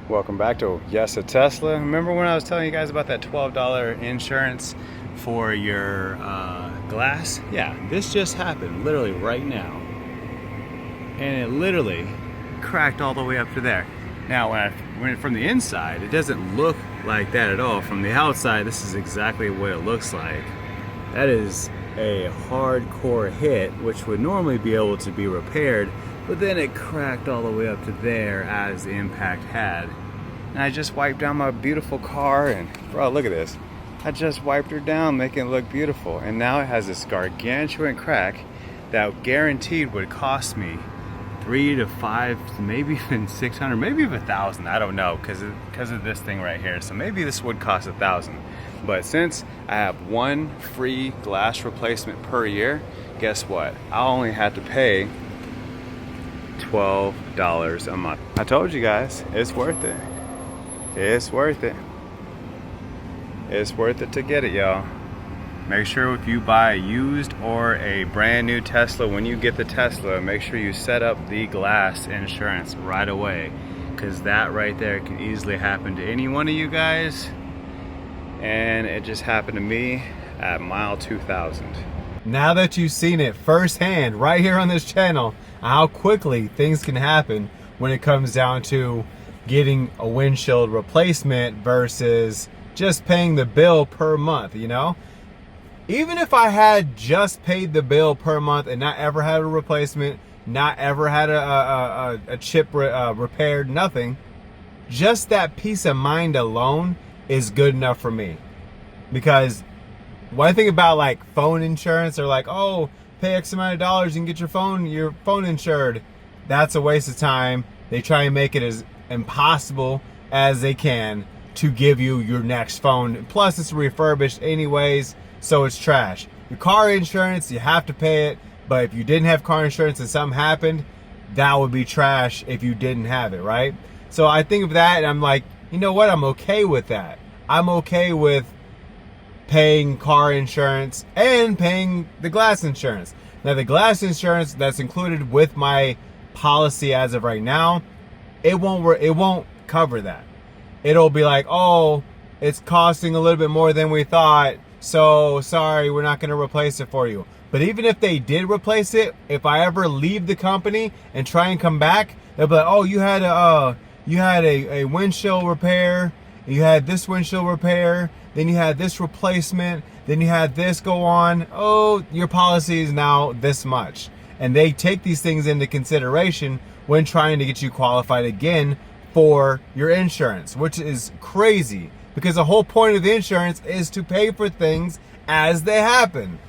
Welcome back to Yes a Tesla. Remember when I was telling you guys about that $12 insurance for your glass? Yeah, this just happened literally right now. And it literally cracked all the way up to there. Now when from the inside, it doesn't look like that at all. From the outside, this is exactly what it looks like. That is a hardcore hit, which would normally be able to be repaired, but then it cracked all the way up to there as the impact had. And I just wiped down my beautiful car, and bro, look at this. I just wiped her down, making it look beautiful. And now it has this gargantuan crack that guaranteed would cost me $3 to $5, maybe even $600, maybe even $1,000. I don't know, because of this thing right here. So maybe this would cost $1,000. But since I have one free glass replacement per year, guess what? I only had to pay $12 a month. I told you guys, it's worth it. It's worth it. It's worth it to get it, y'all. Make sure if you buy a used or a brand new Tesla, when you get the Tesla, make sure you set up the glass insurance right away, because that right there can easily happen to any one of you guys. And it just happened to me at mile 2000. Now that you've seen it firsthand right here on this channel, how quickly things can happen when it comes down to getting a windshield replacement versus just paying the bill per month, you know? Even if I had just paid the bill per month and not ever had a replacement, not ever had a chip repaired, nothing, just that peace of mind alone is good enough for me. Because when I think about like phone insurance, or like, oh, pay X amount of dollars, you can get your phone insured. That's a waste of time. They try and make it as impossible as they can to give you your next phone. Plus, it's refurbished anyways, so it's trash. Your car insurance, you have to pay it, but if you didn't have car insurance and something happened, that would be trash if you didn't have it, right? So I think of that and I'm like, you know what? I'm okay with that. I'm okay with paying car insurance and paying the glass insurance. Now, the glass insurance that's included with my policy as of right now, it won't cover that. It'll be like, oh, it's costing a little bit more than we thought, so sorry, we're not going to replace it for you. But even if they did replace it, if I ever leave the company and try and come back, they'll be like, oh, you had a windshield repair, you had this windshield repair, then you had this replacement, then you had this go on. Oh, your policy is now this much. And they take these things into consideration when trying to get you qualified again for your insurance, which is crazy, because the whole point of the insurance is to pay for things as they happen.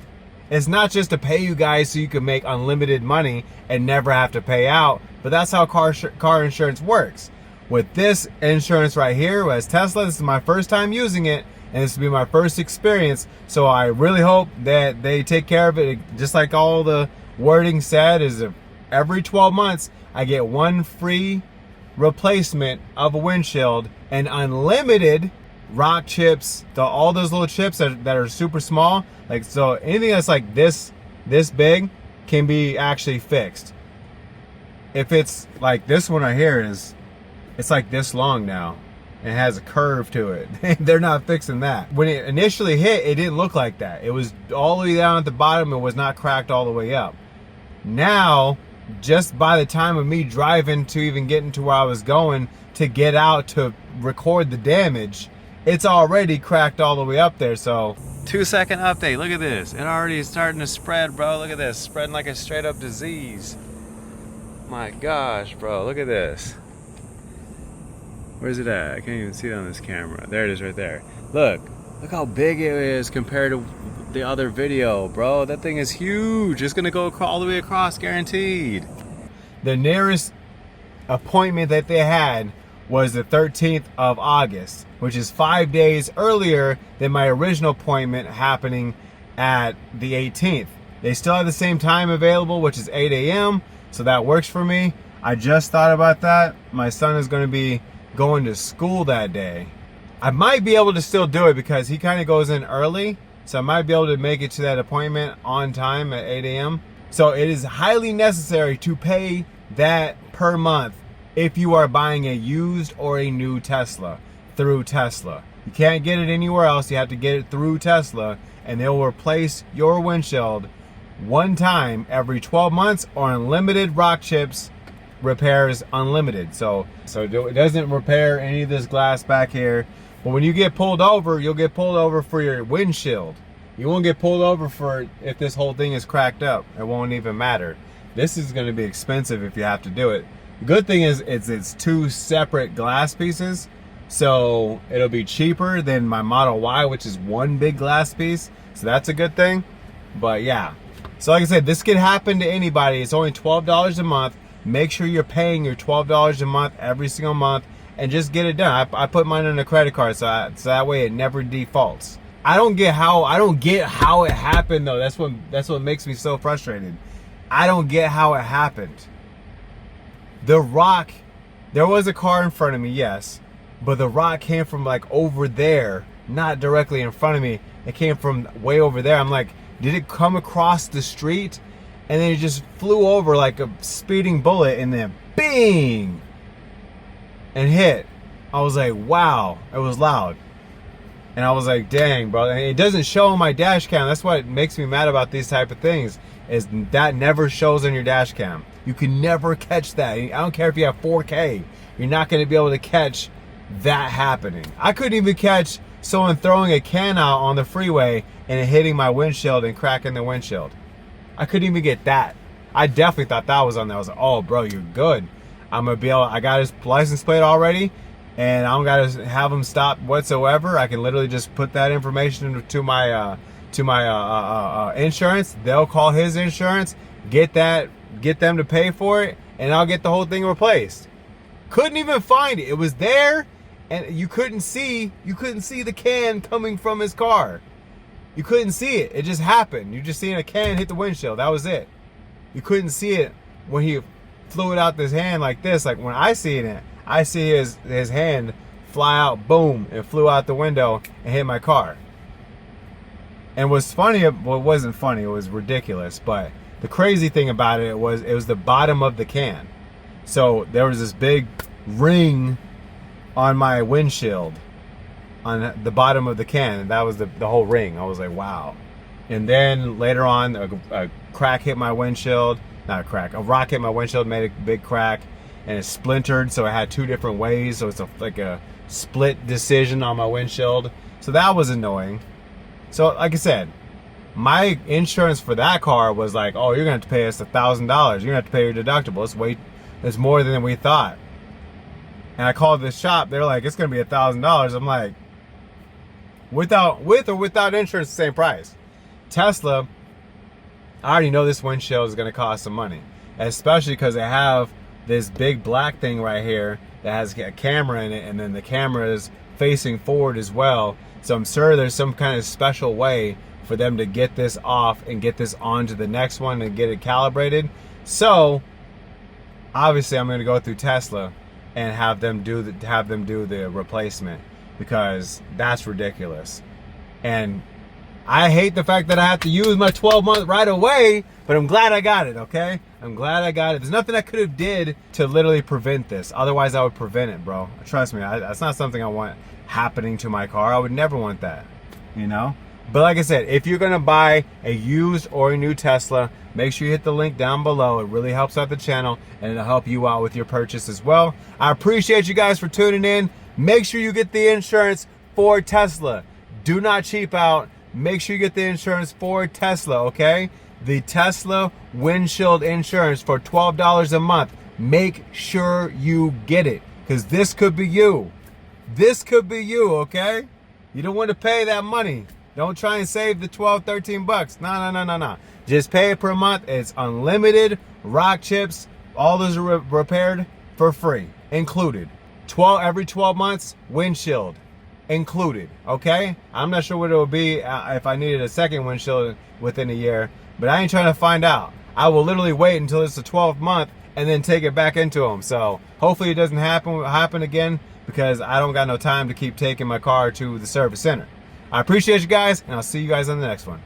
It's not just to pay you guys so you can make unlimited money and never have to pay out, but that's how car insurance works. With this insurance right here, as Tesla, this is my first time using it, and this will be my first experience, so I really hope that they take care of it. Just like all the wording said, is every 12 months, I get one free replacement of a windshield and unlimited rock chips, all those little chips that are super small. Like, so anything that's like this big can be actually fixed. If it's like this one right here, it's like this long now. It has a curve to it. They're not fixing that. When it initially hit, it didn't look like that. It was all the way down at the bottom. It was not cracked all the way up. Now, just by the time of me driving to even getting to where I was going to get out to record the damage, it's already cracked all the way up there. So 2-second update. Look at this. It already is starting to spread, bro. Look at this. Spreading like a straight up disease. My gosh, bro. Look at this. Where's it at? I can't even see it on this camera. There it is right there. Look how big it is compared to the other video, bro. That thing is huge. It's gonna go all the way across, guaranteed. The nearest appointment that they had was the 13th of August, which is 5 days earlier than my original appointment happening at the 18th. They still have the same time available, which is 8 a.m. So that works for me. I just thought about that. My son is gonna be going to school that day. I might be able to still do it because he kind of goes in early, so I might be able to make it to that appointment on time at 8 a.m. So it is highly necessary to pay that per month if you are buying a used or a new Tesla through Tesla. You can't get it anywhere else. You have to get it through Tesla, and they'll replace your windshield one time every 12 months or unlimited rock chips repairs unlimited. So it doesn't repair any of this glass back here. But when you get pulled over, you'll get pulled over for your windshield. You won't get pulled over for if this whole thing is cracked up. It won't even matter. This is going to be expensive if you have to do it. The good thing is it's two separate glass pieces, so it'll be cheaper than my Model Y, which is one big glass piece. So that's a good thing. But yeah, so like I said, this could happen to anybody. It's only $12 a month. Make sure you're paying your $12 a month every single month, and just get it done. I put mine on a credit card, so that way it never defaults. I don't get how it happened though. That's what makes me so frustrated. I don't get how it happened. The rock, there was a car in front of me, yes, but the rock came from like over there, not directly in front of me. It came from way over there. I'm like, did it come across the street? And then it just flew over like a speeding bullet, and then bing, and hit. I was like, wow, it was loud. And I was like, dang, bro. And it doesn't show on my dash cam. That's what makes me mad about these type of things, is that never shows on your dash cam. You can never catch that. I don't care if you have 4K. You're not going to be able to catch that happening. I couldn't even catch someone throwing a can out on the freeway and it hitting my windshield and cracking the windshield. I couldn't even get that. I definitely thought that was on there. I was like, oh, bro, you're good. I'm going to be able, I got his license plate already, and I don't got to have him stop whatsoever. I can literally just put that information to my insurance. They'll call his insurance, get them to pay for it, and I'll get the whole thing replaced. Couldn't even find it. It was there, and you couldn't see the can coming from his car. You couldn't see it. It just happened. You just seen a can hit the windshield. That was it. You couldn't see it when he flew it out his hand like this. Like when I see it, I see his hand fly out, boom, and flew out the window and hit my car. And what's funny, well, it wasn't funny, it was ridiculous, but the crazy thing about it was the bottom of the can. So there was this big ring on my windshield on the bottom of the can, and that was the whole ring. I was like, wow. And then later on, a crack hit my windshield. Not a crack, a rock hit my windshield, made a big crack, and it splintered, so it had two different ways, so it's like a split decision on my windshield. So that was annoying. So like I said, my insurance for that car was like, oh, you're gonna have to pay us $1,000. You're gonna have to pay your deductible. It's more than we thought. And I called this shop, they're like, it's gonna be $1,000. I'm like, with or without insurance, the same price. Tesla, I already know this windshield is gonna cost some money, especially because they have this big black thing right here that has a camera in it, and then the camera is facing forward as well. So I'm sure there's some kind of special way for them to get this off and get this onto the next one and get it calibrated. So obviously I'm going to go through Tesla and have them do the replacement, because that's ridiculous. And I hate the fact that I have to use my 12-month right away, but I'm glad I got it, okay? I'm glad I got it. There's nothing I could have did to literally prevent this. Otherwise, I would prevent it, bro. Trust me, that's not something I want happening to my car. I would never want that, you know? But like I said, if you're gonna buy a used or a new Tesla, make sure you hit the link down below. It really helps out the channel, and it'll help you out with your purchase as well. I appreciate you guys for tuning in. Make sure you get the insurance for Tesla. Do not cheap out. Make sure you get the insurance for Tesla, okay? The Tesla windshield insurance for $12 a month. Make sure you get it, because this could be you. This could be you, okay? You don't want to pay that money. Don't try and save the 12, 13 bucks. No. Just pay it per month. It's unlimited rock chips. All those are repaired for free, included. Every 12 months, windshield included, okay? I'm not sure what it would be if I needed a second windshield within a year, but I ain't trying to find out. I will literally wait until it's the 12th month and then take it back into them. So hopefully it doesn't happen again, because I don't got no time to keep taking my car to the service center. I appreciate you guys, and I'll see you guys on the next one.